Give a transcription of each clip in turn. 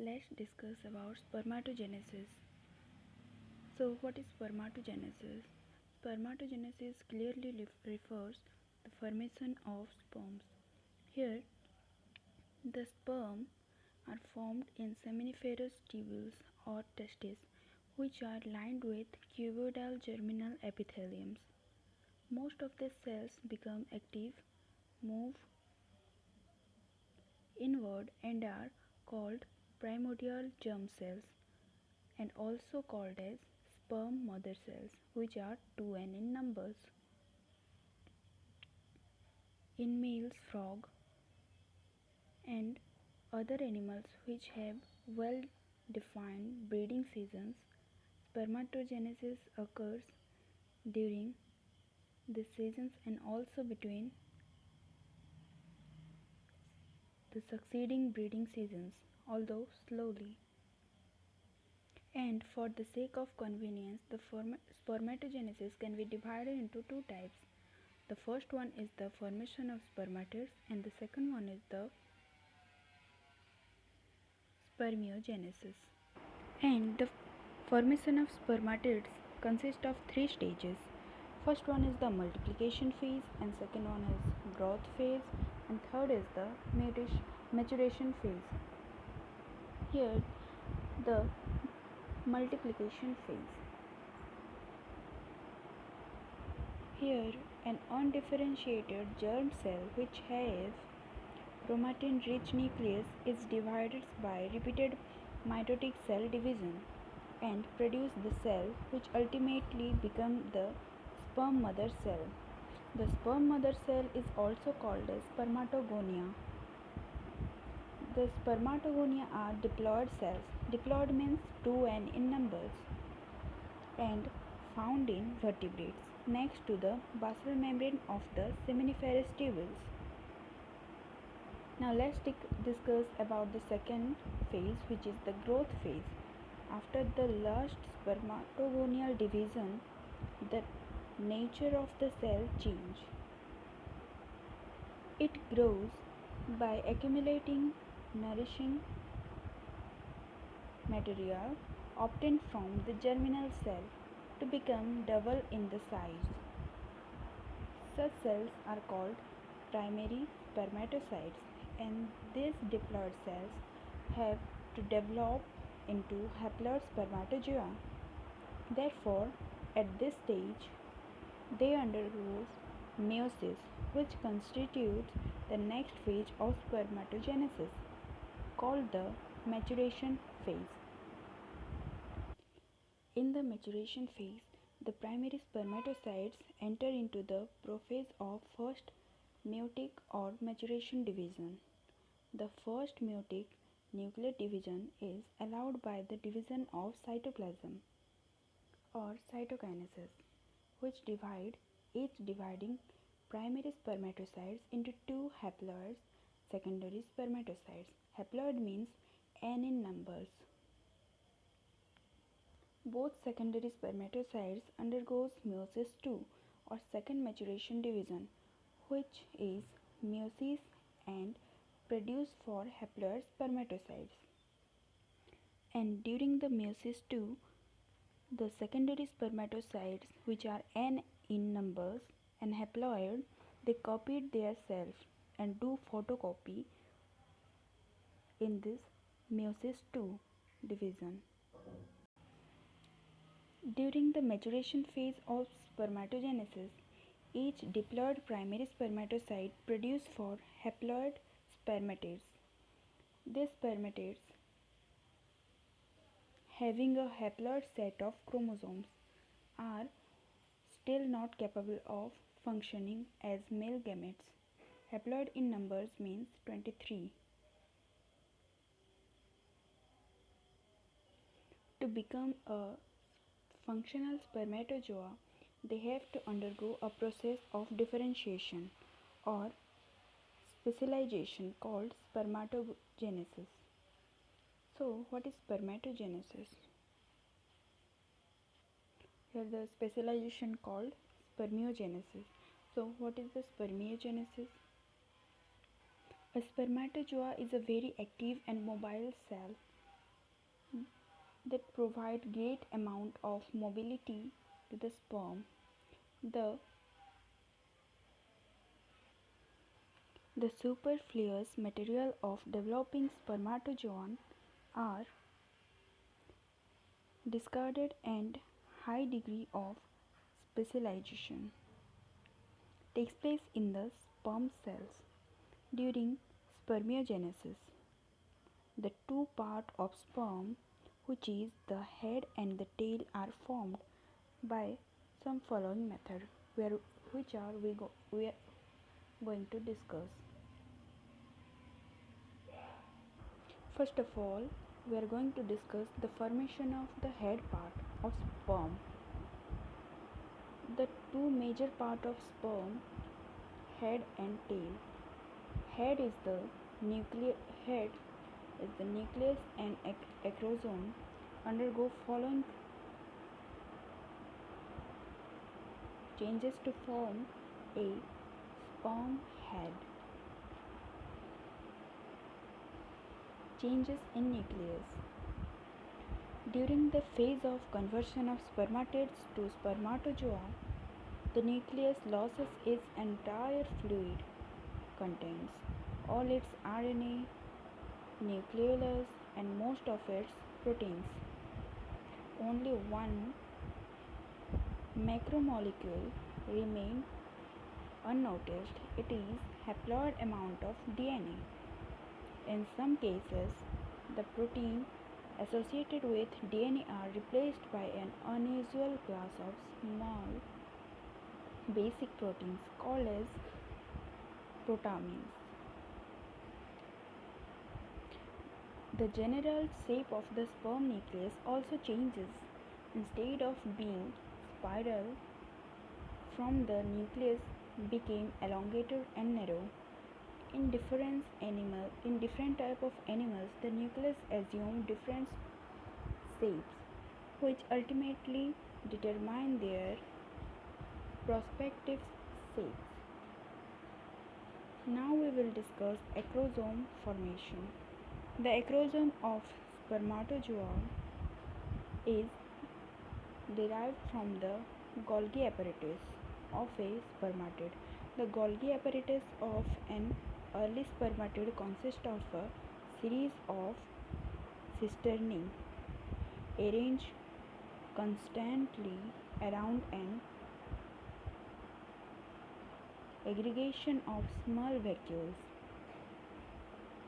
Let's discuss about spermatogenesis. So, what is spermatogenesis? Spermatogenesis clearly refers to the formation of sperms. Here, the sperm are formed in seminiferous tubules or testes, which are lined with cuboidal germinal epitheliums. Most of the cells become active, move inward, and are called primordial germ cells, and also called as sperm mother cells, which are 2n in numbers. In males, frog, and other animals which have well defined breeding seasons, spermatogenesis occurs during the seasons and also between the succeeding breeding seasons, although slowly. And for the sake of convenience, the spermatogenesis can be divided into two types. The first one is the formation of spermatids, and the second one is the spermiogenesis. And the formation of spermatids consists of three stages. First one is the multiplication phase, and second one is growth phase, and third is the maturation phase. Here, the multiplication phase. Here, an undifferentiated germ cell which has chromatin-rich nucleus is divided by repeated mitotic cell division and produce the cell which ultimately become the sperm mother cell. The sperm mother cell is also called as spermatogonia. The spermatogonia are diploid cells. Diploid means 2n in numbers and found in vertebrates next to the basal membrane of the seminiferous tubules. Now let's discuss about the second phase, which is the growth phase. After the last spermatogonial division, the nature of the cell changes. It grows by accumulating nourishing material obtained from the germinal cell to become double in the size. Such cells are called primary spermatocytes, and these diploid cells have to develop into haploid spermatozoa. Therefore, at this stage, they undergo meiosis, which constitutes the next phase of spermatogenesis, called the maturation phase. In the maturation phase, the primary spermatocytes enter into the prophase of first meiotic or maturation division. The first meiotic nuclear division is allowed by the division of cytoplasm or cytokinesis, which divide each dividing primary spermatocytes into two haploid secondary spermatocytes. Haploid means n in numbers. Both secondary spermatocytes undergoes meiosis II or second maturation division, which is meiosis and produce for haploid spermatocytes. And during the meiosis II, the secondary spermatocytes, which are n in numbers and haploid, they copied their self and do photocopy in this meiosis II division. During the maturation phase of spermatogenesis, each diploid primary spermatocyte produces four haploid spermatids. These spermatids, having a haploid set of chromosomes, are still not capable of functioning as male gametes. Haploid in numbers means 23. To become a functional spermatozoa, they have to undergo a process of differentiation or specialization called spermatogenesis. So, what is spermatogenesis? Here the specialization called spermiogenesis. So, what is the spermiogenesis? A spermatozoa is a very active and mobile cell that provide great amount of mobility to the sperm. The the superfluous material of developing spermatozoon are discarded and high degree of specialization takes place in the sperm cells during spermiogenesis. The two parts of sperm, which is the head and the tail, are formed by some following method, which are we are going to discuss. First of all, we are going to discuss the formation of the head part of sperm. The two major part of sperm, head and tail. Head is the head is the nucleus and eclosion undergo following changes to form a sperm head. Changes in nucleus. During the phase of conversion of spermatids to spermatozoa, the nucleus loses its entire fluid, contains all its RNA, nucleolus, and most of its proteins. Only one macromolecule remains unnoticed. It is haploid amount of DNA. In some cases, the protein associated with DNA are replaced by an unusual class of small basic proteins called as protamines. The general shape of the sperm nucleus also changes. Instead of being spiral, from the nucleus became elongated and narrow. In different type of animals, the nucleus assume different shapes, which ultimately determine their prospective shapes. Now we will discuss eclosion formation. The eclosion of spermatozoa is derived from the Golgi apparatus of a spermatid. The Golgi apparatus of an early spermatid consists of a series of cisternae arranged constantly around an aggregation of small vacuoles.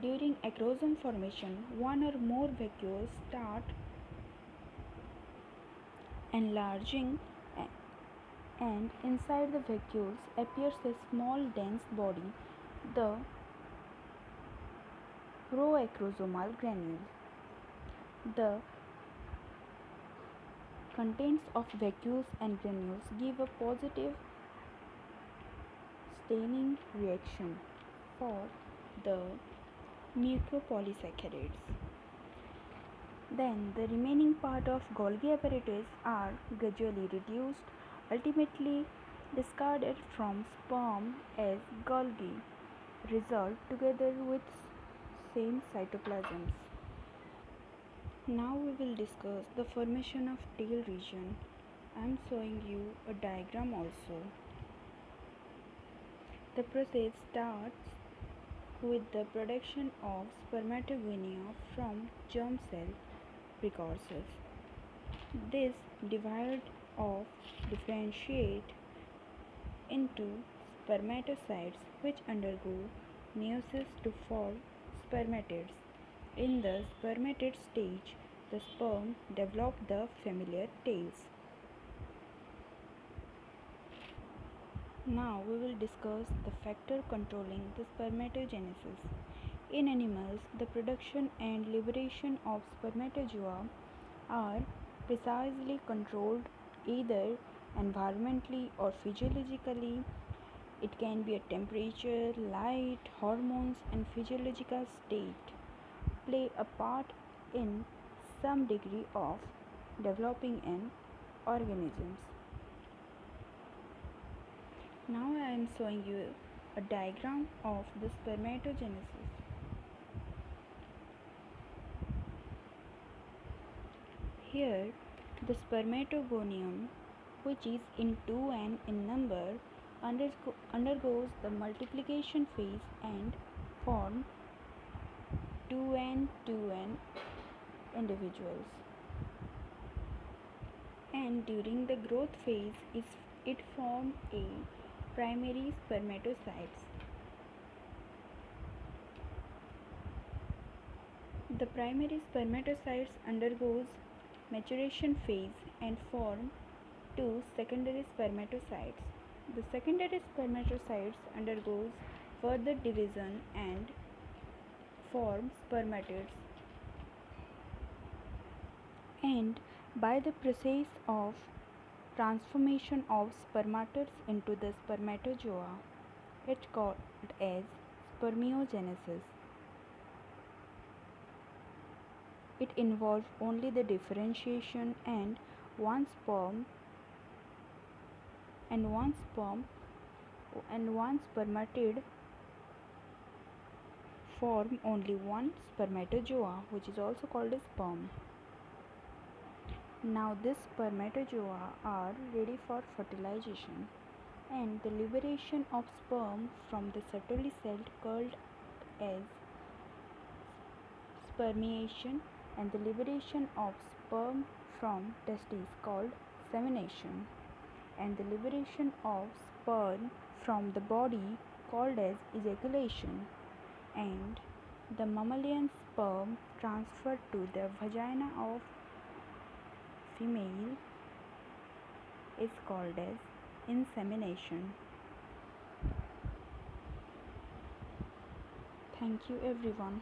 During eclosion formation, one or more vacuoles start enlarging, and inside the vacuoles appears a small dense body, the proacrosomal granule. The contents of vacuoles and granules give a positive staining reaction for the mucopolysaccharides. Then the remaining part of Golgi apparatus are gradually reduced, ultimately discarded from sperm as Golgi result together with same cytoplasms. Now we will discuss the formation of tail region. I am showing you a diagram also. The process starts with the production of spermatogonia from germ cell precursors. This divide of differentiate into spermatocytes which undergo meiosis to form spermatids. In the spermatid stage, the sperm develop the familiar tails. Now we will discuss the factor controlling the spermatogenesis. In animals, the production and liberation of spermatozoa are precisely controlled either environmentally or physiologically. It can be a temperature, light, hormones, and physiological state play a part in some degree of developing an organisms. Now I am showing you a diagram of the spermatogenesis. Here, the spermatogonium, which is in 2n in number, undergoes the multiplication phase and form 2n individuals. And during the growth phase, it forms a primary spermatocytes. The primary spermatocytes undergoes maturation phase and form two secondary spermatocytes. The secondary spermatocytes undergoes further division and form spermatids. And by the process of transformation of spermatids into the spermatozoa, it called as spermiogenesis. It involves only the differentiation and one sperm and one spermatid form only one spermatozoa, which is also called a sperm. Now these spermatozoa are ready for fertilization, and the liberation of sperm from the subtly celled called as spermiation, and the liberation of sperm from testes called semination, and the liberation of sperm from the body called as ejaculation, and the mammalian sperm transferred to the vagina of female is called as insemination. Thank you everyone.